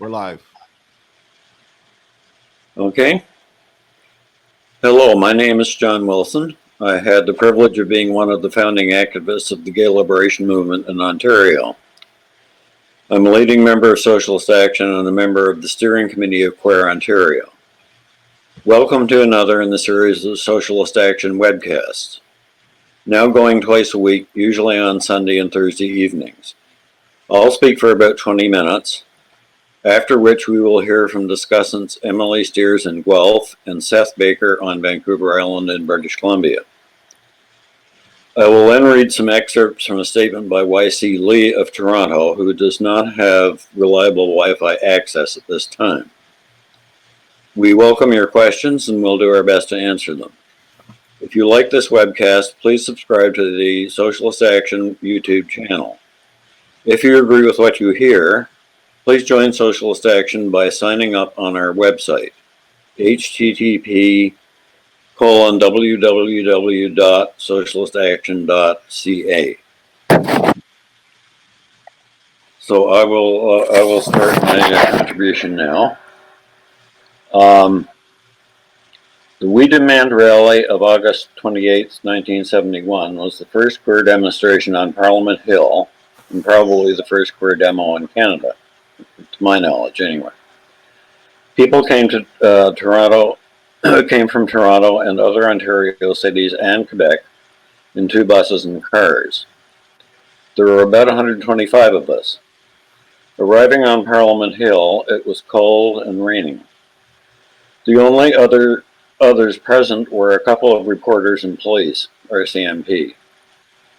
We're live. Okay. Hello, my name is John Wilson. I had the privilege of being one of the founding activists of the gay liberation movement in Ontario. I'm a leading member of Socialist Action and a member of the steering committee of Queer Ontario. Welcome to another in the series of Socialist Action webcasts, now going twice a week, usually on Sunday and Thursday evenings. I'll speak for about 20 minutes, after which we will hear from discussants Emily Steers in Guelph and Seth Baker on Vancouver Island in British Columbia. I will then read some excerpts from a statement by Y.C. Lee of Toronto, who does not have reliable Wi-Fi access at this time. We welcome your questions and we'll do our best to answer them. If you like this webcast, please subscribe to the Socialist Action YouTube channel. If you agree with what you hear, please join Socialist Action by signing up on our website, http://www.socialistaction.ca. So I will start my contribution now. The We Demand rally of August 28, 1971 was the first queer demonstration on Parliament Hill, and probably the first queer demo in Canada, to my knowledge anyway. People came to Toronto, came from Toronto and other Ontario cities and Quebec in 2 buses and cars. There were about 125 of us. Arriving on Parliament Hill, it was cold and raining. The only others present were a couple of reporters and police, RCMP.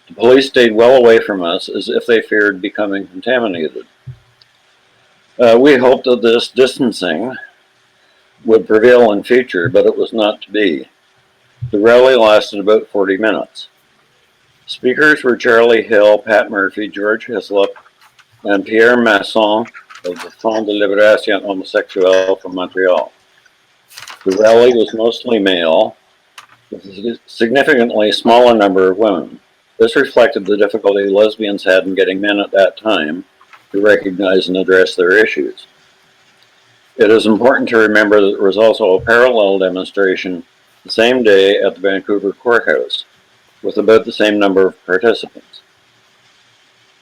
The police stayed well away from us as if they feared becoming contaminated. We hoped that this distancing would prevail in future, but it was not to be. The rally lasted about 40 minutes. Speakers were Charlie Hill, Pat Murphy, George Hislop, and Pierre Masson of the Front de Libération Homosexuelle from Montreal. The rally was mostly male, with a significantly smaller number of women. This reflected the difficulty lesbians had in getting men at that time to recognize and address their issues. It is important to remember that there was also a parallel demonstration the same day at the Vancouver courthouse, with about the same number of participants.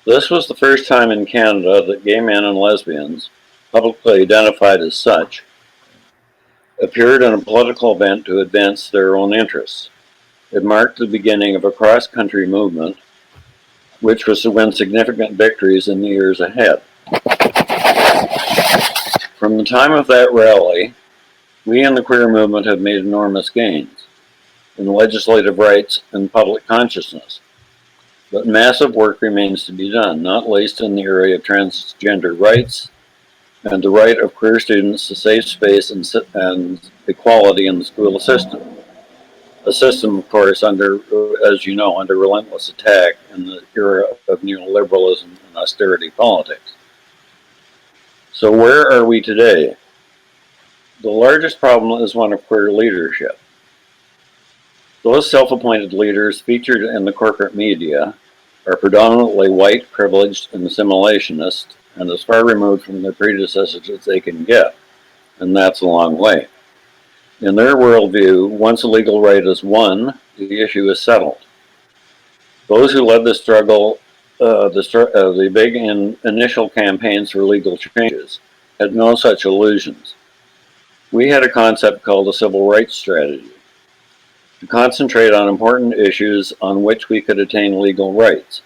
This was the first time in Canada that gay men and lesbians, publicly identified as such, appeared in a political event to advance their own interests. It marked the beginning of a cross-country movement, which was to win significant victories in the years ahead. From the time of that rally, we in the queer movement have made enormous gains in legislative rights and public consciousness. But massive work remains to be done, not least in the area of transgender rights and the right of queer students to safe space and equality in the school system. A system, of course, under relentless attack in the era of neoliberalism and austerity politics. So where are we today? The largest problem is one of queer leadership. Those self-appointed leaders featured in the corporate media are predominantly white, privileged, and assimilationist, and as far removed from their predecessors as they can get, and that's a long way. In their worldview, once a legal right is won, the issue is settled. Those who led the struggle, the big initial campaigns for legal changes, had no such illusions. We had a concept called a civil rights strategy, to concentrate on important issues on which we could attain legal rights.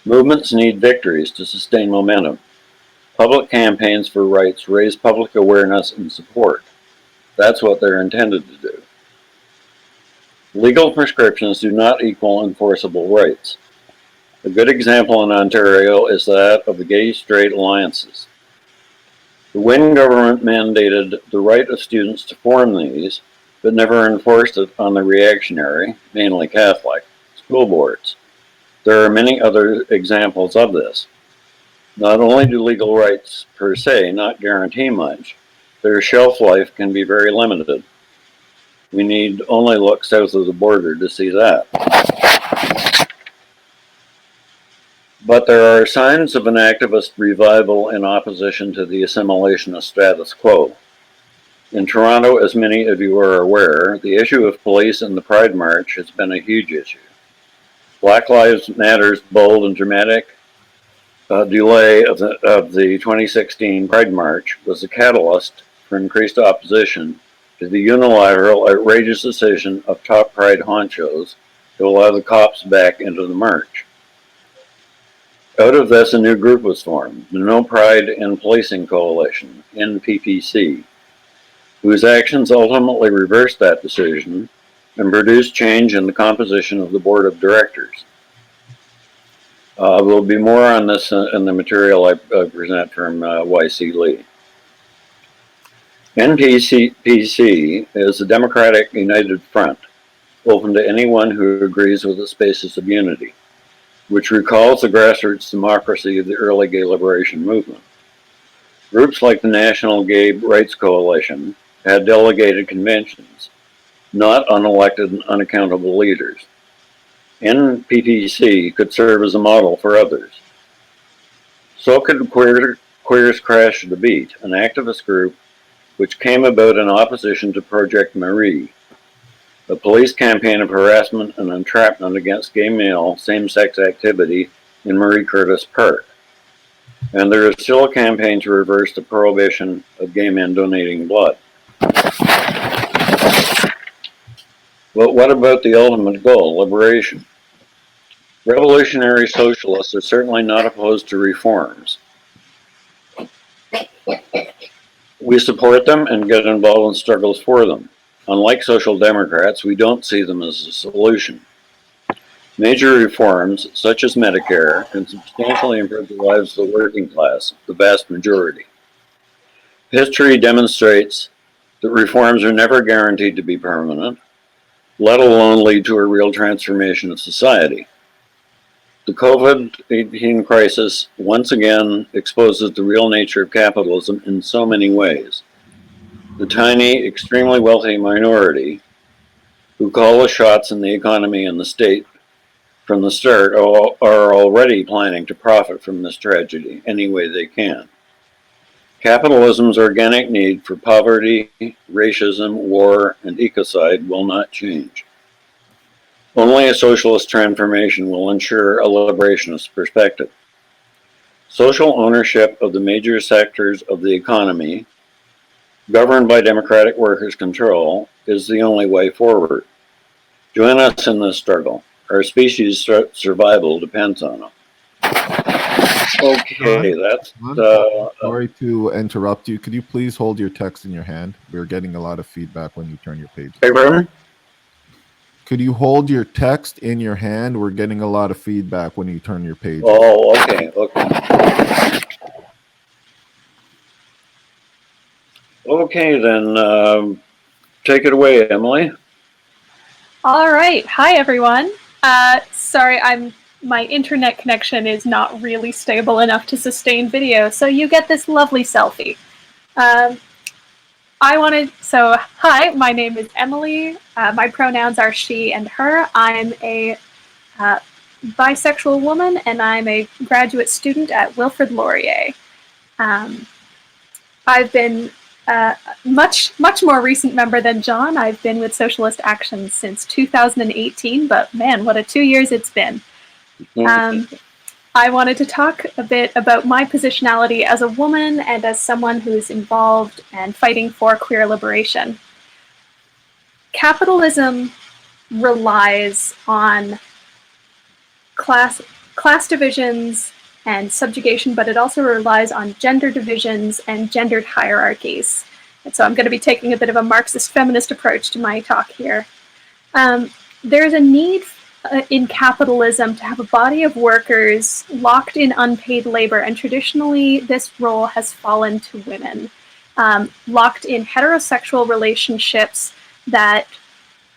Movements need victories to sustain momentum. Public campaigns for rights raise public awareness and support. That's what they're intended to do. Legal prescriptions do not equal enforceable rights. A good example in Ontario is that of the gay-straight alliances. The Wynne government mandated the right of students to form these, but never enforced it on the reactionary, mainly Catholic, school boards. There are many other examples of this. Not only do legal rights per se not guarantee much, their shelf life can be very limited. We need only look south of the border to see that. But there are signs of an activist revival in opposition to the assimilationist status quo. In Toronto, as many of you are aware, the issue of police and the Pride March has been a huge issue. Black Lives Matter's bold and dramatic delay of the 2016 Pride March was a catalyst for increased opposition to the unilateral, outrageous decision of top Pride honchos to allow the cops back into the march. Out of this, a new group was formed, the No Pride in Policing Coalition, NPPC, whose actions ultimately reversed that decision and produced change in the composition of the board of directors. There will be more on this in the material I present from Y.C. Lee. NPPC is a Democratic United Front, open to anyone who agrees with the spaces of unity, which recalls the grassroots democracy of the early gay liberation movement. Groups like the National Gay Rights Coalition had delegated conventions, not unelected and unaccountable leaders. NPPC could serve as a model for others. So could Queers Crash the Beat, an activist group which came about in opposition to Project Marie, a police campaign of harassment and entrapment against gay male same-sex activity in Marie Curtis Park. And there is still a campaign to reverse the prohibition of gay men donating blood. But what about the ultimate goal, liberation? Revolutionary socialists are certainly not opposed to reforms. We support them and get involved in struggles for them. Unlike social democrats, we don't see them as a solution. Major reforms, such as Medicare, can substantially improve the lives of the working class, the vast majority. History demonstrates that reforms are never guaranteed to be permanent, let alone lead to a real transformation of society. The COVID-19 crisis once again exposes the real nature of capitalism in so many ways. The tiny, extremely wealthy minority who call the shots in the economy and the state from the start are already planning to profit from this tragedy any way they can. Capitalism's organic need for poverty, racism, war, and ecocide will not change. Only a socialist transformation will ensure a liberationist perspective. Social ownership of the major sectors of the economy, governed by democratic workers' control, is the only way forward. Join us in this struggle. Our species' survival depends on it. Okay, that's... Sorry to interrupt you. Could you please hold your text in your hand? We're getting a lot of feedback when you turn your page. Hey, Vernon? Could you hold your text in your hand? We're getting a lot of feedback when you turn your page. Oh, okay, okay. Okay, then take it away, Emily. All right. Hi, everyone. Sorry, my internet connection is not really stable enough to sustain video, so you get this lovely selfie. Hi, my name is Emily. My pronouns are she and her. I'm a bisexual woman, and I'm a graduate student at Wilfrid Laurier. I've been much more recent member than John. I've been with Socialist Action since 2018, but man, what a 2 years it's been. I wanted to talk a bit about my positionality as a woman and as someone who's involved and fighting for queer liberation. Capitalism relies on class divisions and subjugation, but it also relies on gender divisions and gendered hierarchies. And so I'm going to be taking a bit of a Marxist feminist approach to my talk here. There's a need in capitalism to have a body of workers locked in unpaid labor, and traditionally this role has fallen to women, locked in heterosexual relationships that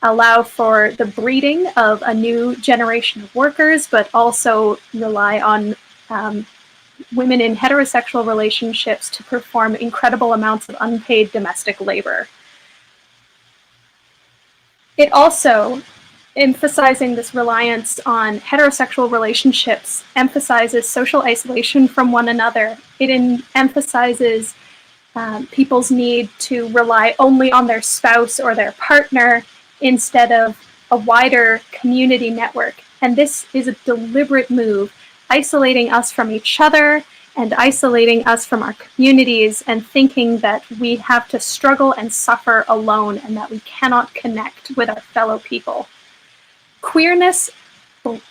allow for the breeding of a new generation of workers, but also rely on women in heterosexual relationships to perform incredible amounts of unpaid domestic labor. It also emphasizing this reliance on heterosexual relationships emphasizes social isolation from one another. It emphasizes people's need to rely only on their spouse or their partner instead of a wider community network. And this is a deliberate move, isolating us from each other and isolating us from our communities, and thinking that we have to struggle and suffer alone and that we cannot connect with our fellow people. Queerness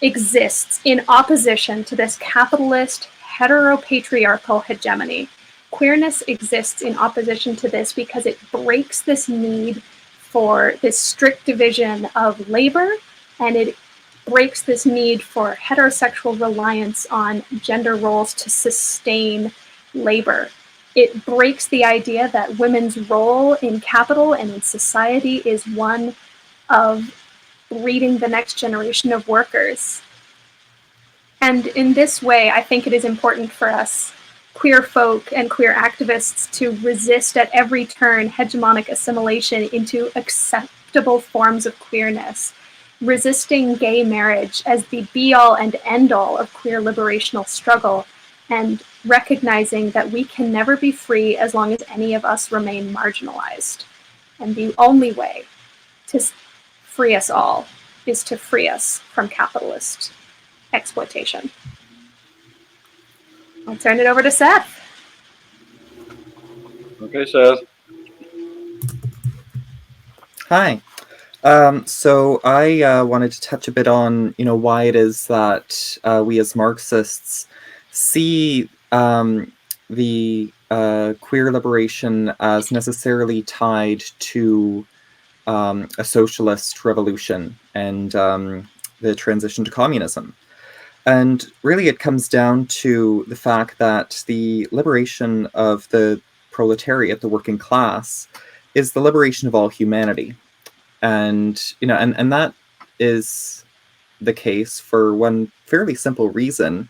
exists in opposition to this capitalist, heteropatriarchal hegemony. Queerness exists in opposition to this because it breaks this need for this strict division of labor, and it breaks this need for heterosexual reliance on gender roles to sustain labor. It breaks the idea that women's role in capital and in society is one of breeding the next generation of workers. And in this way, I think it is important for us, queer folk and queer activists, to resist at every turn hegemonic assimilation into acceptable forms of queerness, resisting gay marriage as the be-all and end-all of queer liberational struggle, and recognizing that we can never be free as long as any of us remain marginalized. And the only way to free us all is to free us from capitalist exploitation. I'll turn it over to Seth. Okay, Seth. Hi. So I wanted to touch a bit on, why it is that we as Marxists see the queer liberation as necessarily tied to a socialist revolution and the transition to communism. And really it comes down to the fact that the liberation of the proletariat, the working class, is the liberation of all humanity. And, and that is the case for one fairly simple reason,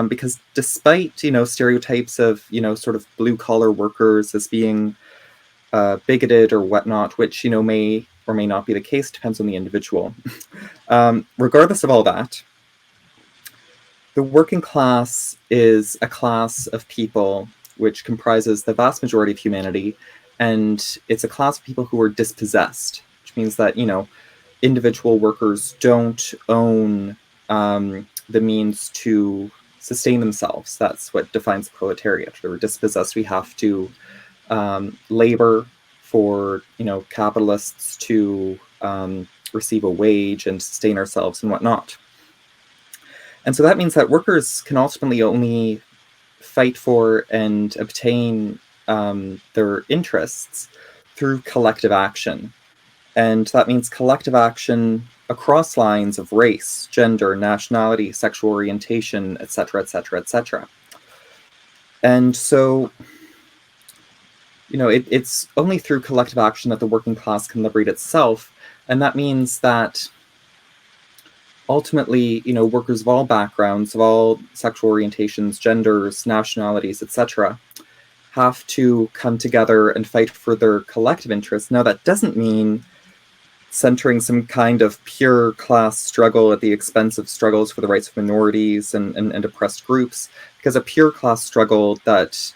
because despite, stereotypes of, sort of blue collar workers as being bigoted or whatnot, which, may or may not be the case, depends on the individual. Regardless of all that, the working class is a class of people which comprises the vast majority of humanity, and it's a class of people who are dispossessed, which means that, individual workers don't own the means to sustain themselves. That's what defines the proletariat. We're dispossessed. We have to labor for, capitalists to receive a wage and sustain ourselves and whatnot. And so that means that workers can ultimately only fight for and obtain their interests through collective action. And that means collective action across lines of race, gender, nationality, sexual orientation, etc., etc., etc. And so, it's only through collective action that the working class can liberate itself. And that means that ultimately, workers of all backgrounds, of all sexual orientations, genders, nationalities, etc., have to come together and fight for their collective interests. Now, that doesn't mean centering some kind of pure class struggle at the expense of struggles for the rights of minorities and oppressed groups, because a pure class struggle that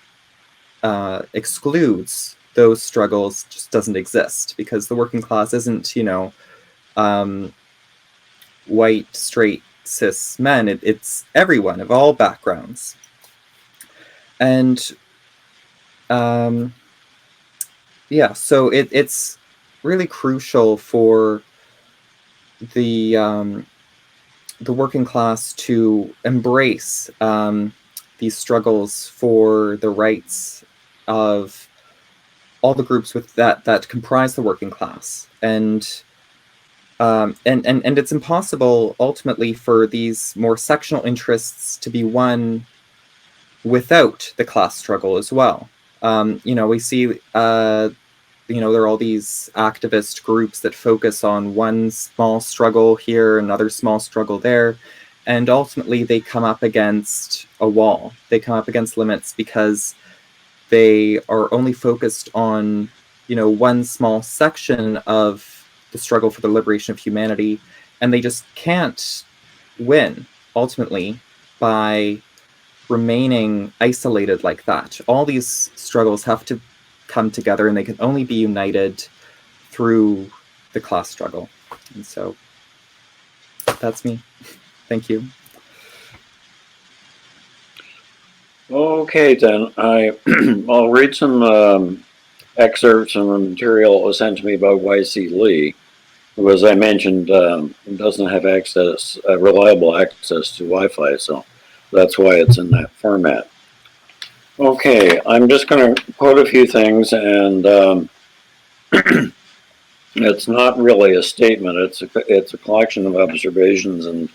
excludes those struggles just doesn't exist, because the working class isn't, white, straight, cis men. It's everyone of all backgrounds. And so it's really crucial for the working class to embrace these struggles for the rights of all the groups with that comprise the working class. And it's impossible ultimately for these more sectional interests to be won without the class struggle as well. We see, there are all these activist groups that focus on one small struggle here, another small struggle there, and ultimately they come up against a wall. They come up against limits because they are only focused on, one small section of the struggle for the liberation of humanity, and they just can't win ultimately by remaining isolated like that. All these struggles have to come together, and they can only be united through the class struggle. And so that's me. Thank you. Okay, then I'll read some excerpts from the material sent to me by YC Lee, who, as I mentioned, doesn't have reliable access to Wi-Fi, so that's why it's in that format. Okay, I'm just going to quote a few things, and it's not really a statement. It's a collection of observations and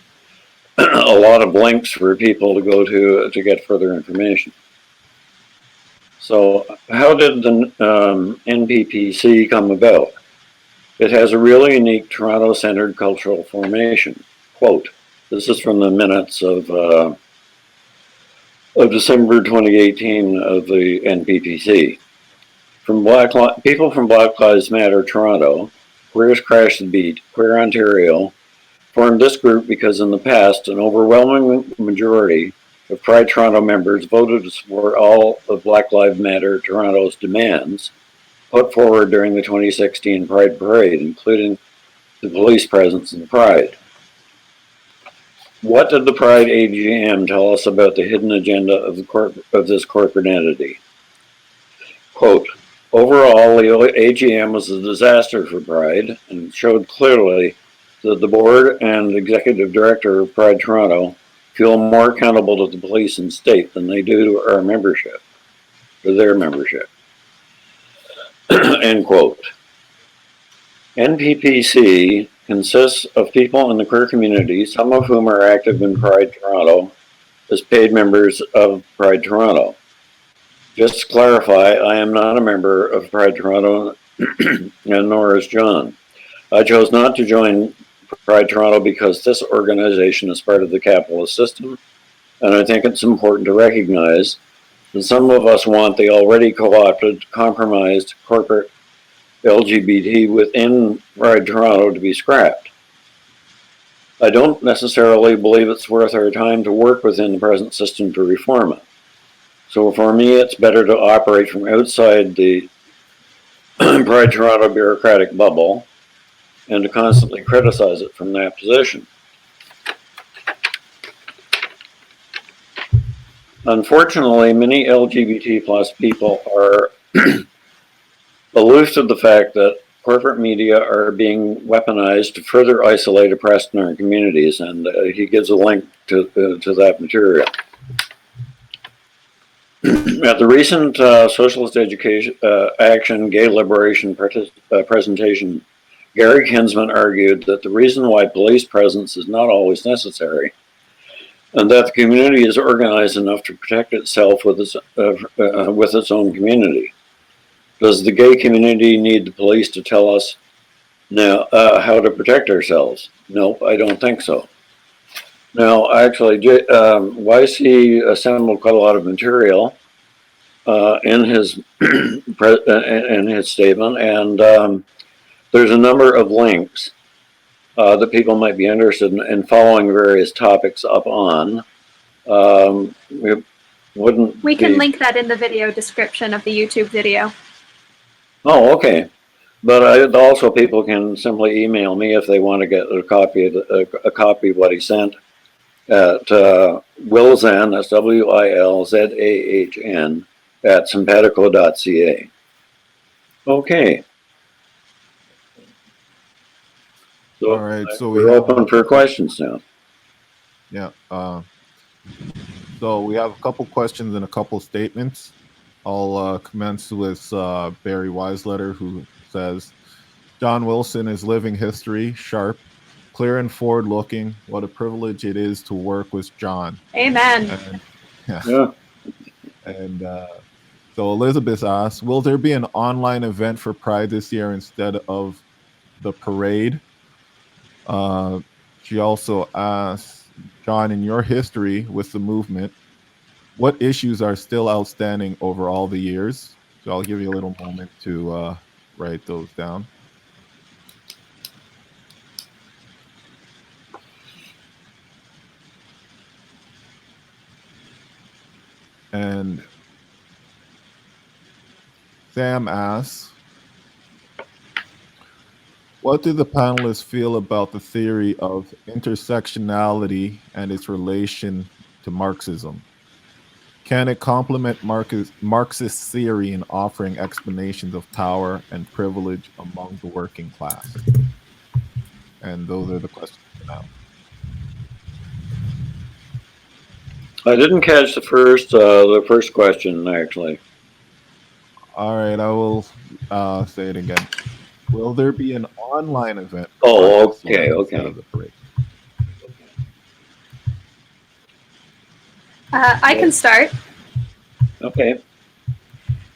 a lot of links for people to go to get further information. So, how did the NPPC come about? It has a really unique Toronto-centered cultural formation. Quote, this is from the minutes of December 2018 of the NPPC. People from Black Lives Matter Toronto, Queers Crash the Beat, Queer Ontario, formed this group because in the past, an overwhelming majority of Pride Toronto members voted to support all of Black Lives Matter Toronto's demands put forward during the 2016 Pride Parade, including the police presence in Pride. What did the Pride AGM tell us about the hidden agenda of this corporate entity? Quote, overall, the AGM was a disaster for Pride and showed clearly that the board and executive director of Pride Toronto feel more accountable to the police and state than they do to our membership, or their membership. End quote. NPPC consists of people in the queer community, some of whom are active in Pride Toronto as paid members of Pride Toronto. Just to clarify, I am not a member of Pride Toronto, and nor is John. I chose not to join Pride Toronto because this organization is part of the capitalist system, and I think it's important to recognize that some of us want the already co-opted, compromised corporate LGBT within Pride Toronto to be scrapped. I don't necessarily believe it's worth our time to work within the present system to reform it. So for me, it's better to operate from outside the Pride Toronto bureaucratic bubble and to constantly criticize it from that position. Unfortunately, many LGBT plus people are aloof to the fact that corporate media are being weaponized to further isolate oppressed in our communities, and he gives a link to that material. At the recent Socialist Action Gay Liberation presentation, Gary Kinsman argued that the reason why police presence is not always necessary, and that the community is organized enough to protect itself with its own community. Does the gay community need the police to tell us now how to protect ourselves? Nope, I don't think so. Now, actually, YC assembled quite a lot of material in his statement, and there's a number of links that people might be interested in following various topics up on. We can link that in the video description of the YouTube video. Oh, okay. But also people can simply email me if they want to get a copy of what he sent at Wilzahn, that's WILZAHN, at simpatico.ca. Okay. So All right, so we're open for questions now. Yeah. So we have a couple questions and a couple statements. I'll commence with Barry Weisletter, who says, John Wilson is living history, sharp, clear and forward-looking. What a privilege it is to work with John. Amen. And, and so Elizabeth asks, will there be an online event for Pride this year instead of the parade? She also asks, John, in your history with the movement, what issues are still outstanding over all the years? So I'll give you a little moment to write those down. And Sam asks, what do the panelists feel about the theory of intersectionality and its relation to Marxism? Can it complement Marxist theory in offering explanations of power and privilege among the working class? And those are the questions for now. I didn't catch the first question, actually. All right, I will say it again. Will there be an online event for Oh, Pride this year okay, instead okay. of the parade? I can start. Okay.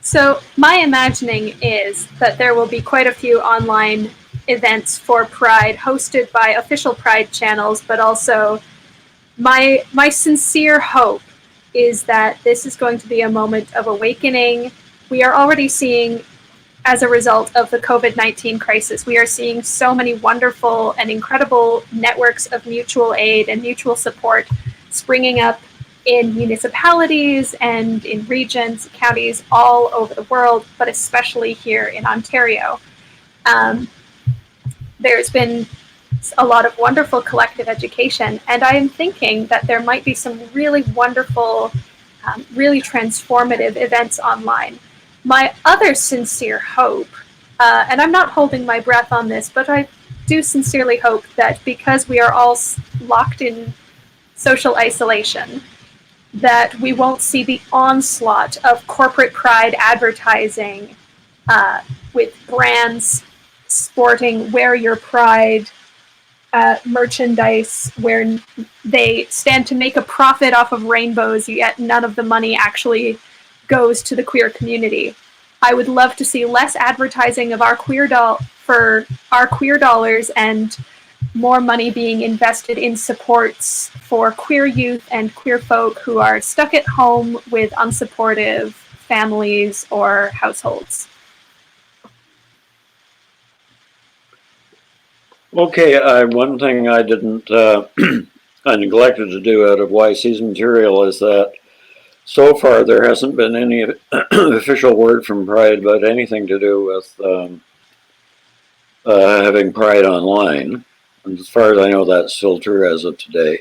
So my imagining is that there will be quite a few online events for Pride hosted by official Pride channels, but also my sincere hope is that this is going to be a moment of awakening. We are already seeing, as a result of the COVID-19 crisis, we are seeing so many wonderful and incredible networks of mutual aid and mutual support springing up in municipalities and in regions, counties all over the world, but especially here in Ontario. There's been a lot of wonderful collective education, and I am thinking that there might be some really wonderful, really transformative events online. My other sincere hope, and I'm not holding my breath on this, but I do sincerely hope that because we are all locked in social isolation, that we won't see the onslaught of corporate pride advertising with brands sporting "Wear Your Pride" merchandise where they stand to make a profit off of rainbows, yet none of the money actually goes to the queer community. I would love to see less advertising of our for our queer dollars and more money being invested in supports for queer youth and queer folk who are stuck at home with unsupportive families or households. Okay, one thing I didn't, I neglected to do out of YC's material is that so far there hasn't been any official word from Pride about anything to do with having Pride online. And as far as I know, that's still true as of today.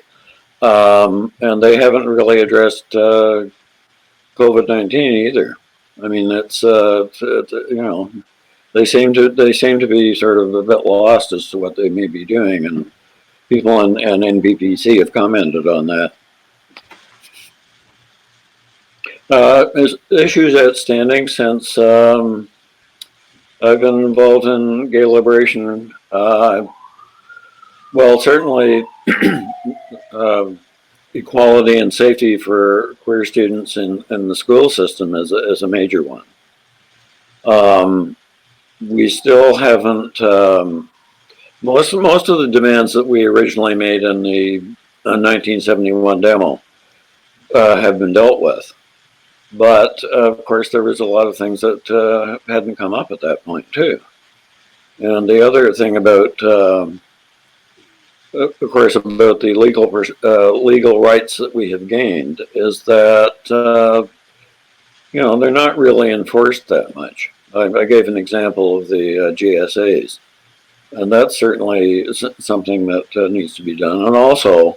And they haven't really addressed COVID-19 either. I mean, it's you know, they seem to be sort of a bit lost as to what they may be doing, and people and NPPC have commented on that. There's issues outstanding since I've been involved in gay liberation. Well, certainly equality and safety for queer students in the school system is a major one. We still haven't, most of the demands that we originally made in the 1971 demo have been dealt with. But of course, there was a lot of things that hadn't come up at that point too. And the other thing about, of course, about the legal rights that we have gained is that you know, they're not really enforced that much. I gave an example of the GSAs, and that's certainly something that needs to be done. And also,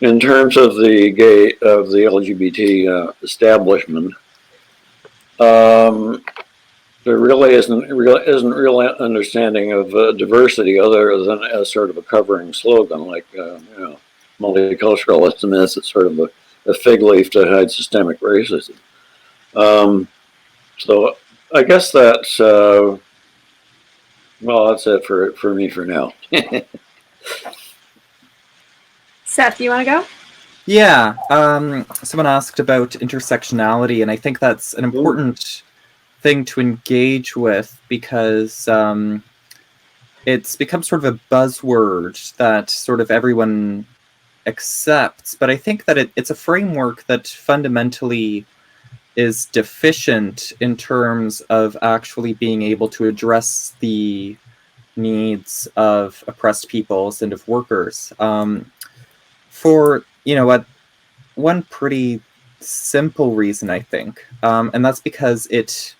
in terms of the LGBT establishment, there really isn't real understanding of diversity other than as sort of a covering slogan, like you know, multiculturalism is sort of a fig leaf to hide systemic racism. So I guess that's well, that's it for me for now. Seth, do you want to go? Yeah, someone asked about intersectionality, and I think that's an important thing to engage with because it's become sort of a buzzword that sort of everyone accepts, but I think that it's a framework that fundamentally is deficient in terms of actually being able to address the needs of oppressed peoples and of workers. For, you know, one pretty simple reason, I think, and that's because it,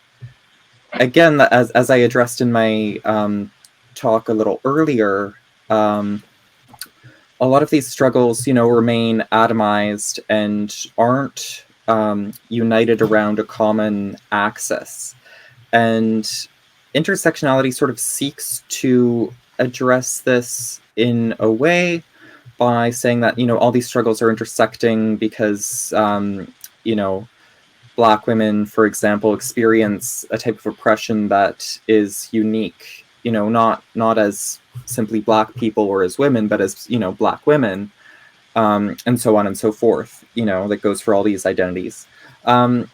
again, as I addressed in my talk a little earlier, a lot of these struggles, remain atomized and aren't united around a common axis. And intersectionality sort of seeks to address this in a way by saying that, all these struggles are intersecting because, Black women, for example, experience a type of oppression that is unique, not as simply Black people or as women, but as, Black women, and so on and so forth, that goes for all these identities. But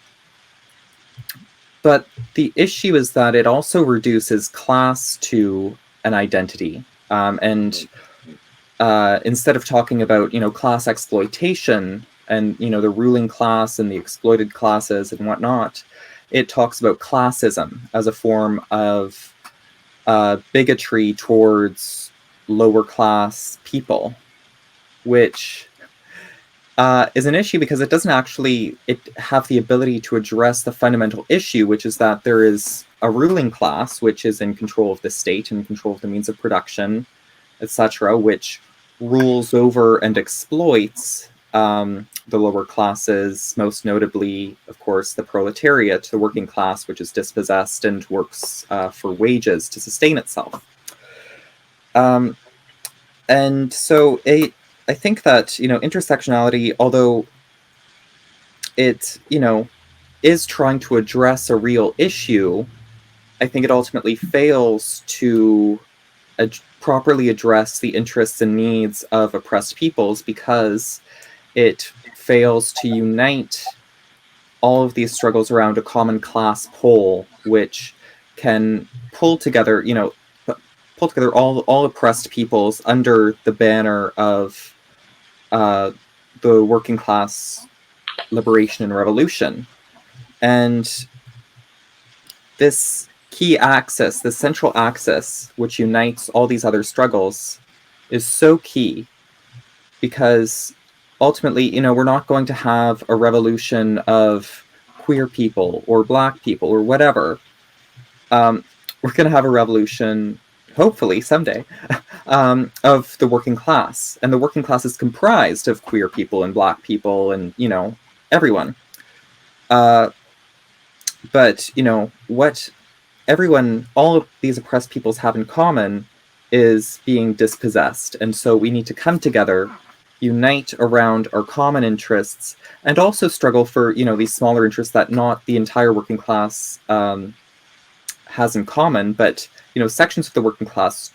the issue is that it also reduces class to an identity. And instead of talking about, class exploitation and, the ruling class and the exploited classes and whatnot, it talks about classism as a form of bigotry towards lower class people, which is an issue because it doesn't actually have the ability to address the fundamental issue, which is that there is a ruling class which is in control of the state and control of the means of production, etc., which rules over and exploits the lower classes, most notably, of course, the proletariat, the working class, which is dispossessed and works for wages to sustain itself. And so I think that, intersectionality, although it, is trying to address a real issue, I think it ultimately fails to properly address the interests and needs of oppressed peoples because it fails to unite all of these struggles around a common class pole, which can pull together, all oppressed peoples under the banner of the working class liberation and revolution. And this key axis, the central axis, which unites all these other struggles, is so key because ultimately, we're not going to have a revolution of queer people or Black people or whatever. We're going to have a revolution, hopefully someday, of the working class. And the working class is comprised of queer people and Black people and, everyone. But, what all of these oppressed peoples have in common is being dispossessed. And so we need to come together, unite around our common interests, and also struggle for, these smaller interests that not the entire working class has in common, but, sections of the working class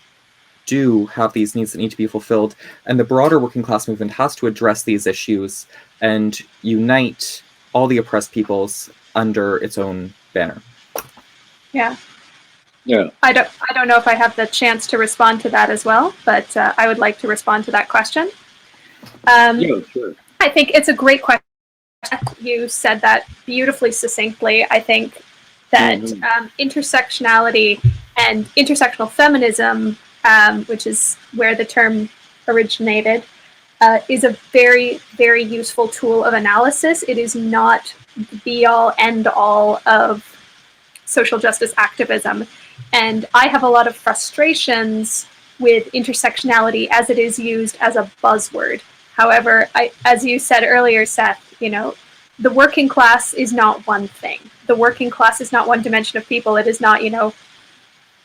do have these needs that need to be fulfilled. And the broader working class movement has to address these issues and unite all the oppressed peoples under its own banner. Yeah. Yeah. I don't know if I have the chance to respond to that as well, but I would like to respond to that question. Yeah, sure. I think it's a great question. You said that beautifully succinctly. I think that intersectionality and intersectional feminism, which is where the term originated, is a very, very useful tool of analysis. It is not the be-all, end-all of social justice activism. And I have a lot of frustrations with intersectionality as it is used as a buzzword. However, as you said earlier, Seth, the working class is not one thing. The working class is not one dimension of people. It is not,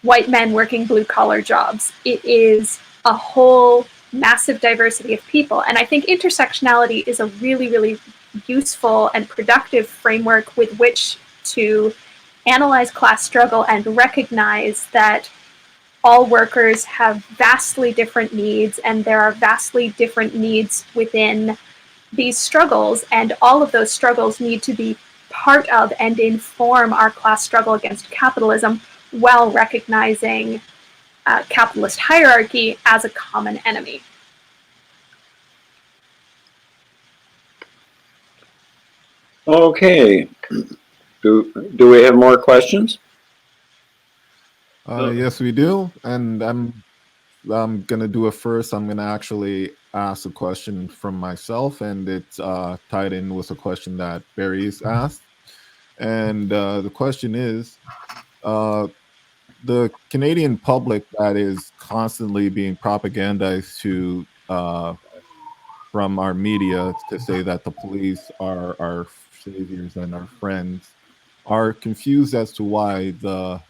white men working blue-collar jobs. It is a whole massive diversity of people. And I think intersectionality is a really, really useful and productive framework with which to analyze class struggle and recognize that all workers have vastly different needs, and there are vastly different needs within these struggles, and all of those struggles need to be part of and inform our class struggle against capitalism while recognizing capitalist hierarchy as a common enemy. Okay. Do we have more questions? Yes, we do. And I'm gonna do it first. I'm gonna actually ask a question from myself, and it's tied in with a question that Barry's asked. And the question is, the Canadian public that is constantly being propagandized to from our media to say that the police are our saviors and our friends are confused as to why the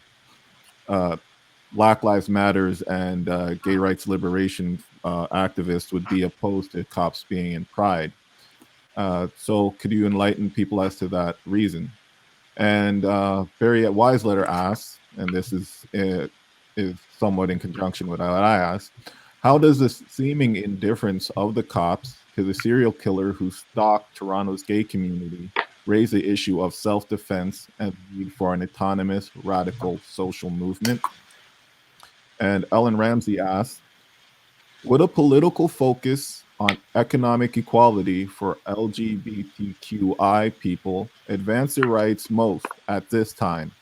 Black Lives Matters and gay rights liberation activists would be opposed to cops being in Pride. So could you enlighten people as to that reason? And Barry at Wiseletter asks, and this is somewhat in conjunction with what I asked, how does the seeming indifference of the cops to the serial killer who stalked Toronto's gay community raise the issue of self-defense and the need for an autonomous, radical social movement? And Ellen Ramsey asks, would a political focus on economic equality for LGBTQI people advance their rights most at this time?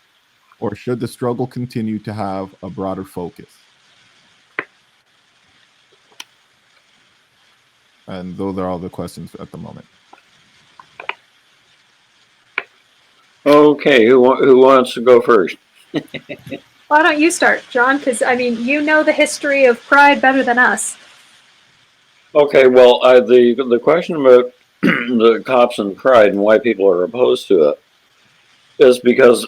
Or should the struggle continue to have a broader focus? And those are all the questions at the moment. Okay, who wants to go first? Why don't you start, John? Because, I mean, you know the history of Pride better than us. Okay, well, the question about the cops and Pride and why people are opposed to it is because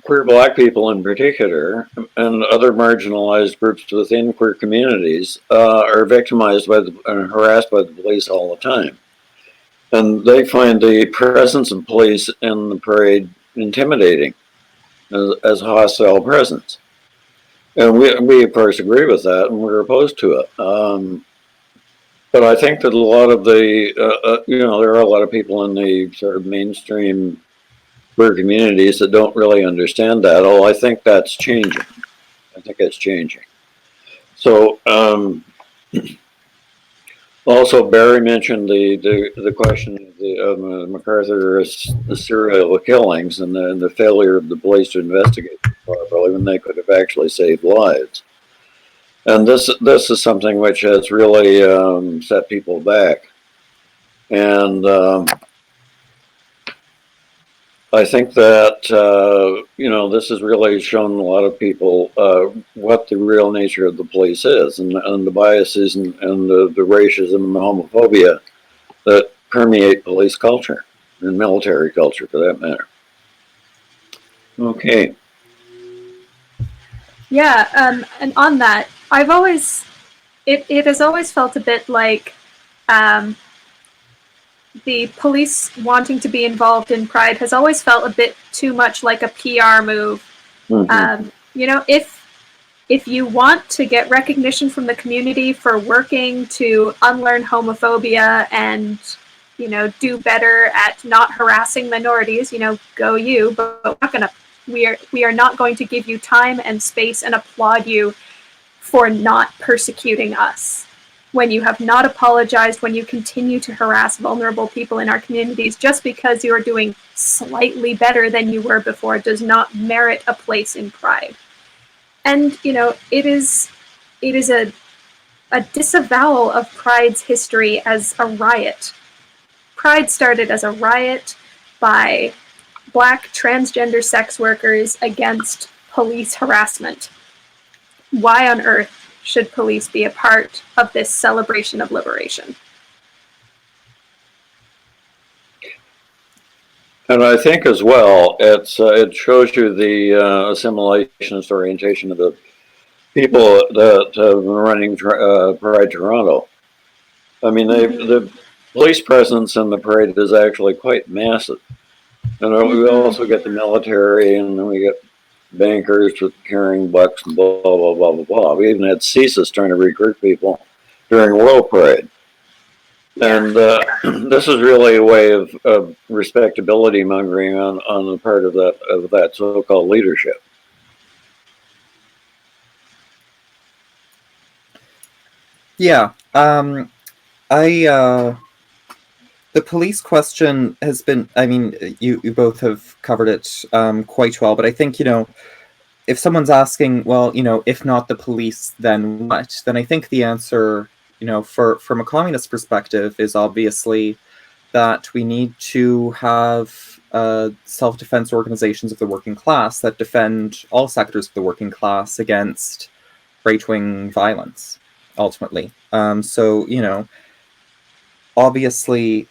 queer Black people in particular and other marginalized groups within queer communities are victimized by and harassed by the police all the time. And they find the presence of police in the parade intimidating as a hostile presence. And we of course agree with that, and we're opposed to it. But I think that a lot of the, there are a lot of people in the sort of mainstream queer communities that don't really understand that. Oh, I think that's changing. I think it's changing. So, also Barry mentioned the question of the MacArthur the serial killings and the failure of the police to investigate properly when they could have actually saved lives. And this is something which has really set people back. And I think that, this has really shown a lot of people what the real nature of the police is and the biases and the racism and the homophobia that permeate police culture and military culture for that matter. Okay. Yeah, and on that, it has always felt a bit like the police wanting to be involved in Pride has always felt a bit too much like a PR move. Mm-hmm. If you want to get recognition from the community for working to unlearn homophobia and do better at not harassing minorities, go you. But we are not going to give you time and space and applaud you for not persecuting us. When you have not apologized, when you continue to harass vulnerable people in our communities, just because you are doing slightly better than you were before does not merit a place in Pride. And, it is a disavowal of Pride's history as a riot. Pride started as a riot by Black transgender sex workers against police harassment. Why on earth should police be a part of this celebration of liberation? And I think as well, it shows you the assimilationist orientation of the people that have been running Pride Toronto. I mean, the police presence in the parade is actually quite massive. And we also get the military, and then we get bankers with carrying bucks and blah, blah, blah, blah, blah. We even had CSIS trying to recruit people during World Parade. And this is really a way of respectability mongering on the part of that so-called leadership. Yeah. The police question has been, I mean, you both have covered it quite well, but I think, if someone's asking, well, if not the police, then what? Then I think the answer, from a communist perspective, is obviously that we need to have self-defense organizations of the working class that defend all sectors of the working class against right-wing violence, ultimately. So, obviously,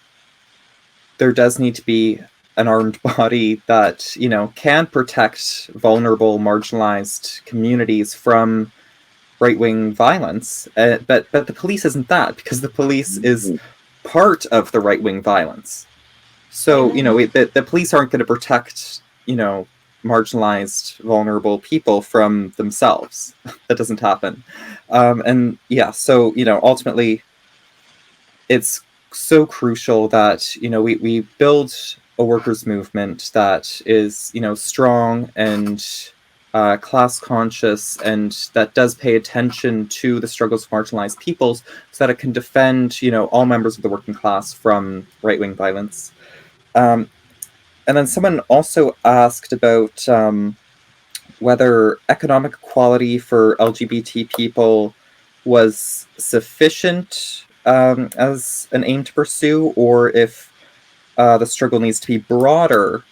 there does need to be an armed body that, can protect vulnerable, marginalized communities from right-wing violence. But the police isn't that, because the police is part of the right-wing violence. So, the police aren't going to protect, marginalized, vulnerable people from themselves. That doesn't happen. And yeah, so, ultimately, it's so crucial that, we build a workers' movement that is, strong and class conscious, and that does pay attention to the struggles of marginalized peoples, so that it can defend, all members of the working class from right-wing violence. And then someone also asked about whether economic equality for LGBT people was sufficient as an aim to pursue, or if the struggle needs to be broader,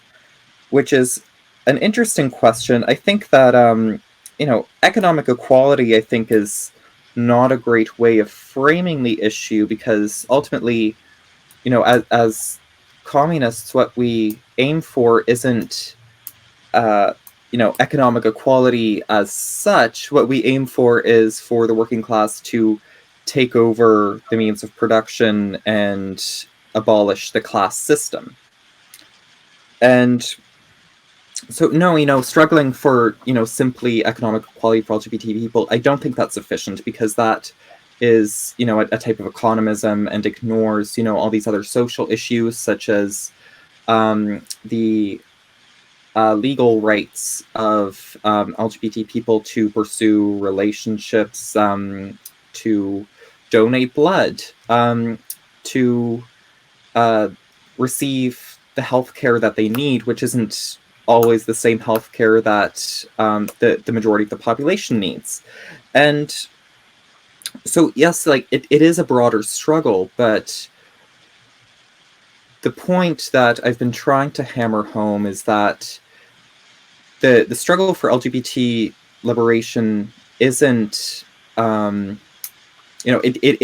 which is an interesting question. I think that, economic equality, I think, is not a great way of framing the issue, because ultimately, as communists, what we aim for isn't, economic equality as such. What we aim for is for the working class to take over the means of production and abolish the class system. And so, no, struggling for, simply economic equality for LGBT people, I don't think that's sufficient, because that is, a type of economism and ignores, all these other social issues, such as the legal rights of LGBT people to pursue relationships, to donate blood, to receive the healthcare that they need, which isn't always the same healthcare that the majority of the population needs. And so, yes, like it is a broader struggle, but the point that I've been trying to hammer home is that the struggle for LGBT liberation isn't, it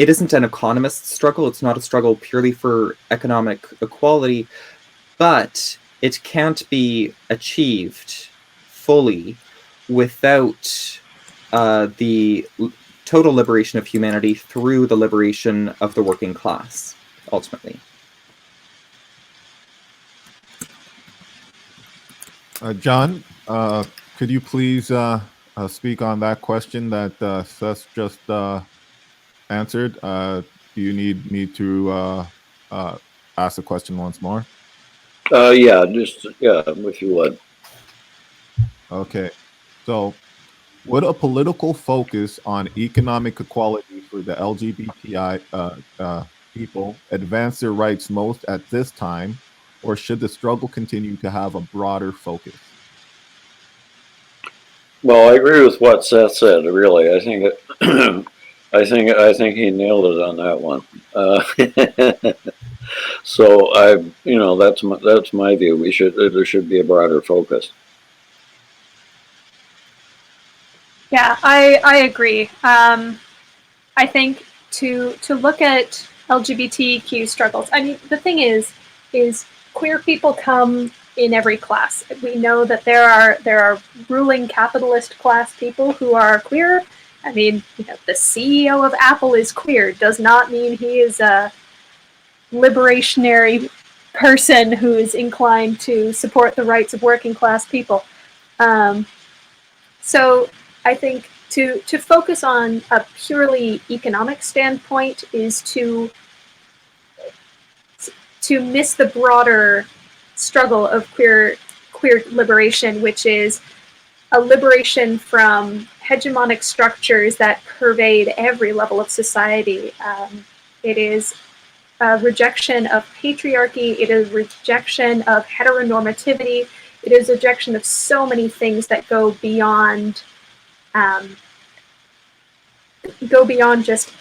isn't an economist struggle. It's not a struggle purely for economic equality, but it can't be achieved fully without the total liberation of humanity through the liberation of the working class, ultimately. John, could you please speak on that question that Seth just answered? Do you need me to ask the question once more? Yeah, if you would. Okay. So, would a political focus on economic equality for the LGBTI people advance their rights most at this time, or should the struggle continue to have a broader focus? Well, I agree with what Seth said. Really, I think I think he nailed it on that one. So that's my view. There should be a broader focus. Yeah, I agree. I think to look at LGBTQ struggles, I mean, the thing is queer people come in every class. We know that there are ruling capitalist class people who are queer. I mean, the CEO of Apple is queer. Does not mean he is a liberationary person who is inclined to support the rights of working class people. So I think to focus on a purely economic standpoint is to miss the broader struggle of queer liberation, which is a liberation from hegemonic structures that pervade every level of society. It is a rejection of patriarchy. It is rejection of heteronormativity. it is a rejection of so many things that go beyond just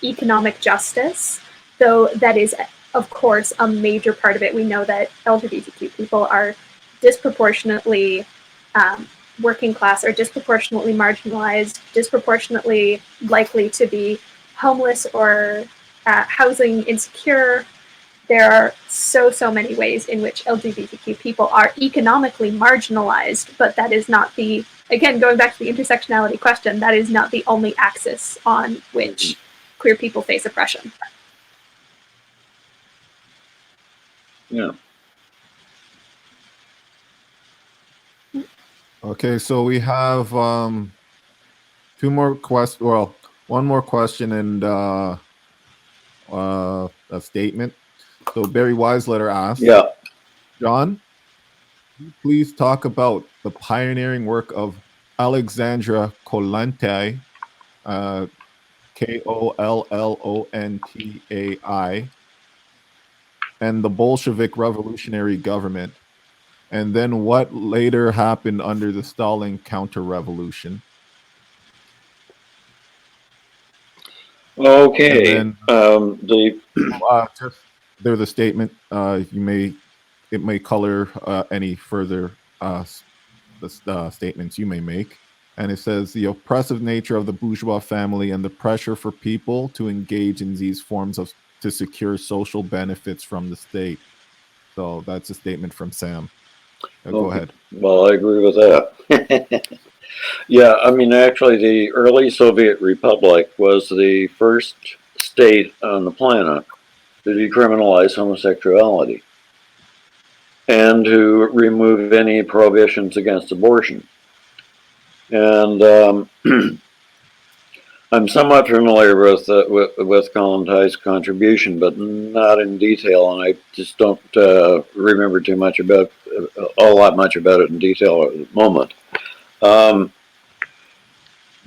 economic justice, though that is, of course, a major part of it. We know that LGBTQ people are disproportionately working class, are disproportionately marginalized, disproportionately likely to be homeless or housing insecure. There are so many ways in which LGBTQ people are economically marginalized, but that is not the, again, going back to the intersectionality question, that is not the only axis on which queer people face oppression. Yeah. Okay, so we have two more questions. Well, one more question and a statement. So Barry Weisletter asks, Yeah. John, please talk about the pioneering work of Alexandra Kollontai, Kollontai, and the Bolshevik revolutionary government, and then what later happened under the Stalin counter-revolution. Okay. And then The there's a statement. It may color any further statements you may make. And it says the oppressive nature of the bourgeois family and the pressure for people to engage in these forms to secure social benefits from the state. So that's a statement from Sam. Go ahead. Well, I agree with that. Yeah, I mean, actually, the early Soviet Republic was the first state on the planet to decriminalize homosexuality and to remove any prohibitions against abortion. And I'm somewhat familiar with Kollontais' contribution, but not in detail, and I just don't remember too much about all that much about it in detail at the moment.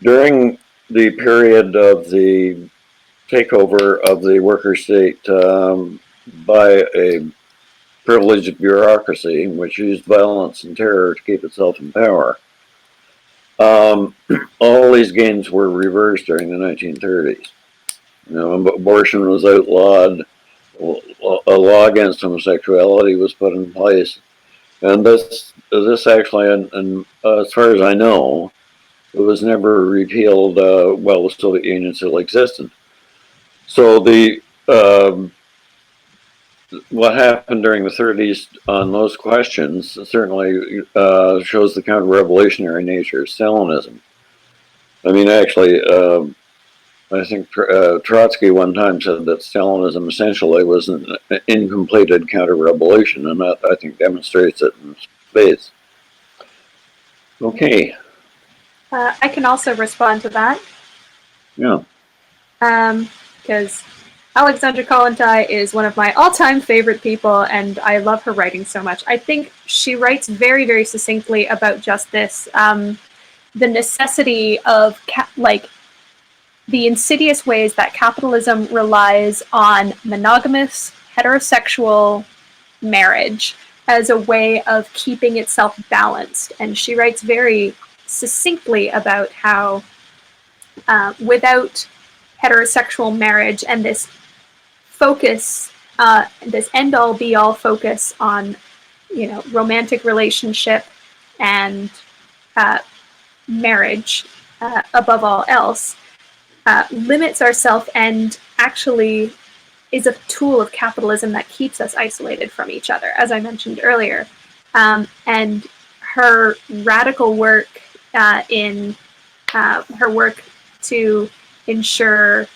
During the period of the takeover of the worker state by a privileged bureaucracy, which used violence and terror to keep itself in power, all these gains were reversed during the 1930s. You know, abortion was outlawed, a law against homosexuality was put in place, and this actually, and as far as I know, it was never repealed while the Soviet Union still existed. So what happened during the 30s on those questions certainly shows the counter-revolutionary nature of Stalinism. I mean, actually, I think Trotsky one time said that Stalinism essentially was an incompleted counter-revolution, and that, I think, demonstrates it in spades. Okay. I can also respond to that. Yeah. Because Alexandra Kollontai is one of my all-time favorite people, and I love her writing so much. I think she writes very, very succinctly about just this, the necessity of the insidious ways that capitalism relies on monogamous, heterosexual marriage as a way of keeping itself balanced. And she writes very succinctly about how without heterosexual marriage and this focus, this end-all be-all focus on, you know, romantic relationship and marriage above all else, limits ourselves and actually is a tool of capitalism that keeps us isolated from each other, as I mentioned earlier. And her radical work in her work to ensure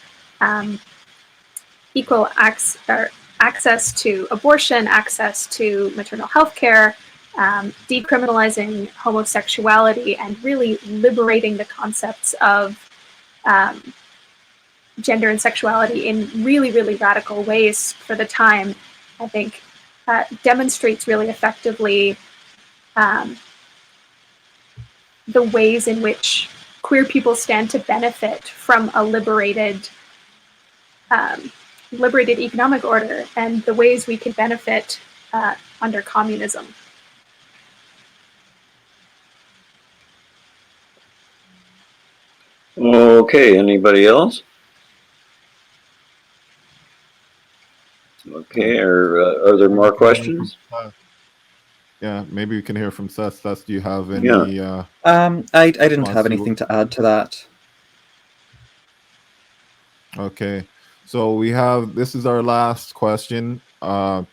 equal access to abortion, access to maternal health care, decriminalizing homosexuality, and really liberating the concepts of gender and sexuality in really, really radical ways for the time, I think demonstrates really effectively the ways in which queer people stand to benefit from a liberated economic order, and the ways we can benefit under communism. Okay, anybody else? Okay, are there more questions? Yeah, maybe we can hear from Seth. Seth, do you have any? Yeah. I didn't response have to anything to add to that. Okay, so we have, this is our last question.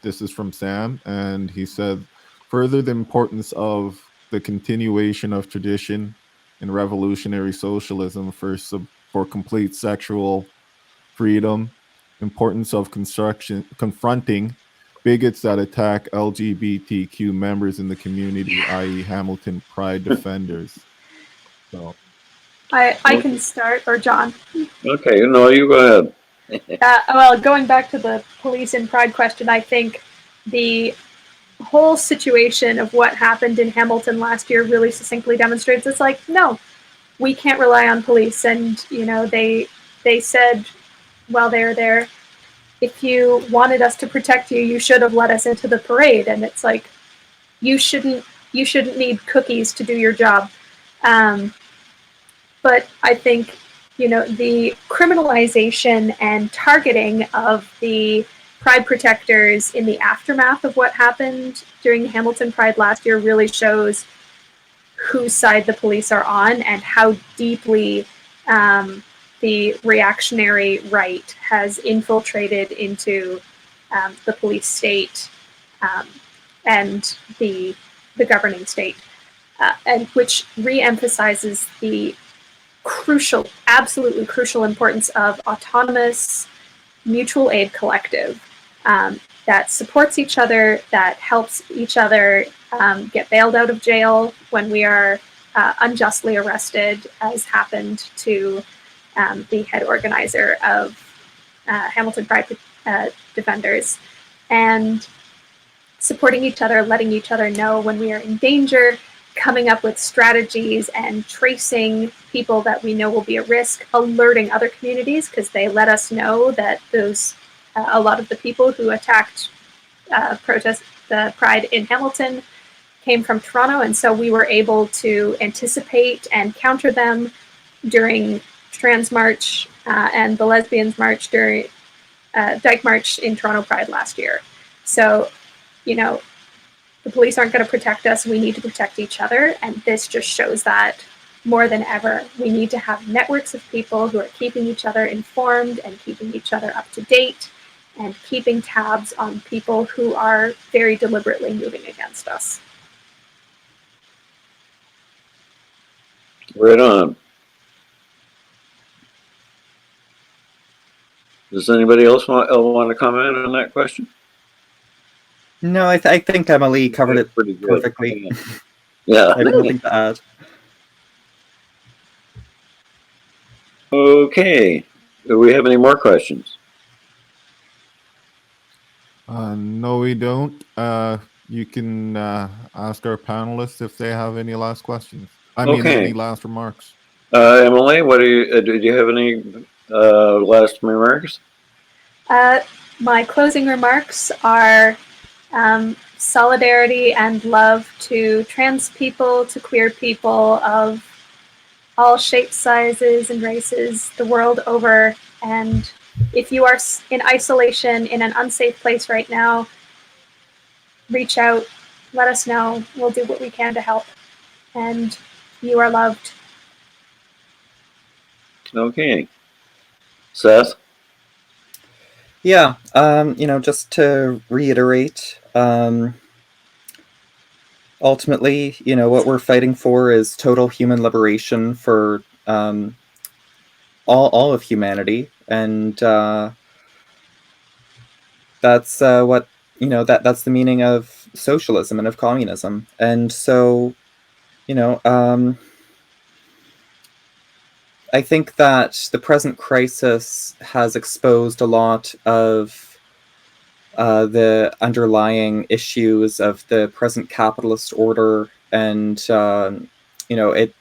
This is from Sam, and he said, further the importance of the continuation of tradition in revolutionary socialism for complete sexual freedom, importance of confronting bigots that attack LGBTQ members in the community, i.e., Hamilton Pride defenders. So, I can start, or John. Okay, no, you go ahead. Well, going back to the police and pride question, I think the whole situation of what happened in Hamilton last year really succinctly demonstrates it's like, no, we can't rely on police. And, you know, they said while they were there, if you wanted us to protect you, you should have let us into the parade. And it's like, you shouldn't need cookies to do your job. But I think, you know, the criminalization and targeting of the Pride protectors in the aftermath of what happened during Hamilton Pride last year really shows whose side the police are on and how deeply the reactionary right has infiltrated into the police state and the governing state, and which re-emphasizes the crucial, absolutely crucial importance of autonomous mutual aid collective that supports each other, that helps each other get bailed out of jail when we are unjustly arrested, as happened to the head organizer of Hamilton Pride Defenders, and supporting each other, letting each other know when we are in danger, coming up with strategies and tracing people that we know will be at risk, alerting other communities because they let us know that those a lot of the people who attacked the Pride in Hamilton came from Toronto, and so we were able to anticipate and counter them during Trans March and the Lesbians March during Dyke March in Toronto Pride last year. So, you know, the police aren't going to protect us. We need to protect each other. And this just shows that more than ever, we need to have networks of people who are keeping each other informed and keeping each other up to date and keeping tabs on people who are very deliberately moving against us. Right on. Does anybody else want to comment on that question? No, I think Emily covered it pretty good. perfectly. Yeah. I have nothing to add. Okay. Do we have any more questions? no, we don't. You can ask our panelists if they have any last questions. I mean, Okay. any last remarks. Emily, what do you have any last remarks? My closing remarks are solidarity and love to trans people, to queer people of all shapes, sizes, and races the world over. And if you are in isolation in an unsafe place right now, reach out, let us know. We'll do what we can to help. And you are loved. Okay. Seth? Yeah, you know, just to reiterate, ultimately, you know, what we're fighting for is total human liberation for all of humanity, and that's what, you know, that's the meaning of socialism and of communism. And so, you know, I think that the present crisis has exposed a lot of the underlying issues of the present capitalist order, and you know, it,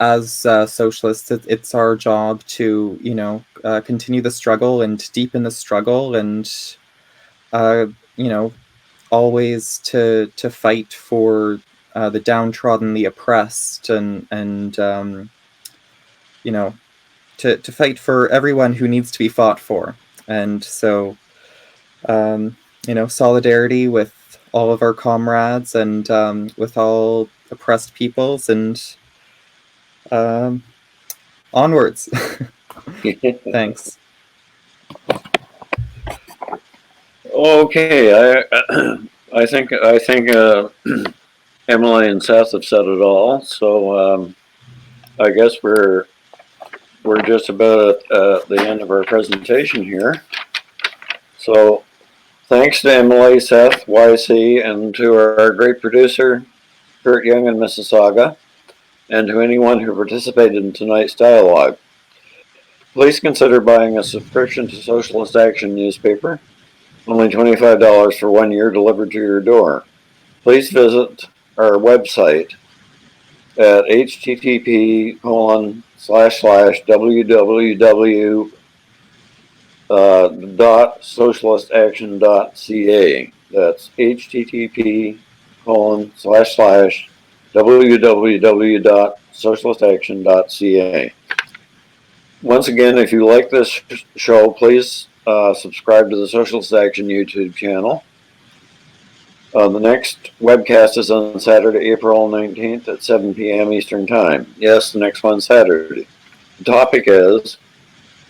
as socialists, it's our job to, you know, continue the struggle and deepen the struggle, and you know, always to fight for the downtrodden, the oppressed, and you know, to fight for everyone who needs to be fought for. And so, you know, solidarity with all of our comrades and with all oppressed peoples, and onwards. Thanks. Okay, I think Emily and Seth have said it all. So I guess we're just about at the end of our presentation here. So thanks to Emily, Seth, YC, and to our great producer, Kurt Young in Mississauga, and to anyone who participated in tonight's dialogue. Please consider buying a subscription to Socialist Action newspaper, only $25 for 1 year delivered to your door. Please visit our website at http://www.socialistaction.ca. That's http://www.socialistaction.ca. Once again, if you like this show, please subscribe to the Socialist Action YouTube channel. The next webcast is on Saturday, April 19th at 7 p.m. Eastern Time. Yes, the next one Saturday. The topic is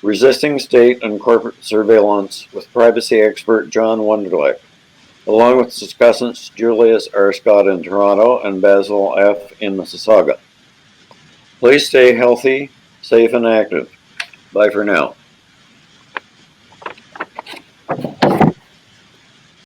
Resisting State and Corporate Surveillance with privacy expert John Wunderlich, along with discussants Julius R. Scott in Toronto and Basil F. in Mississauga. Please stay healthy, safe, and active. Bye for now.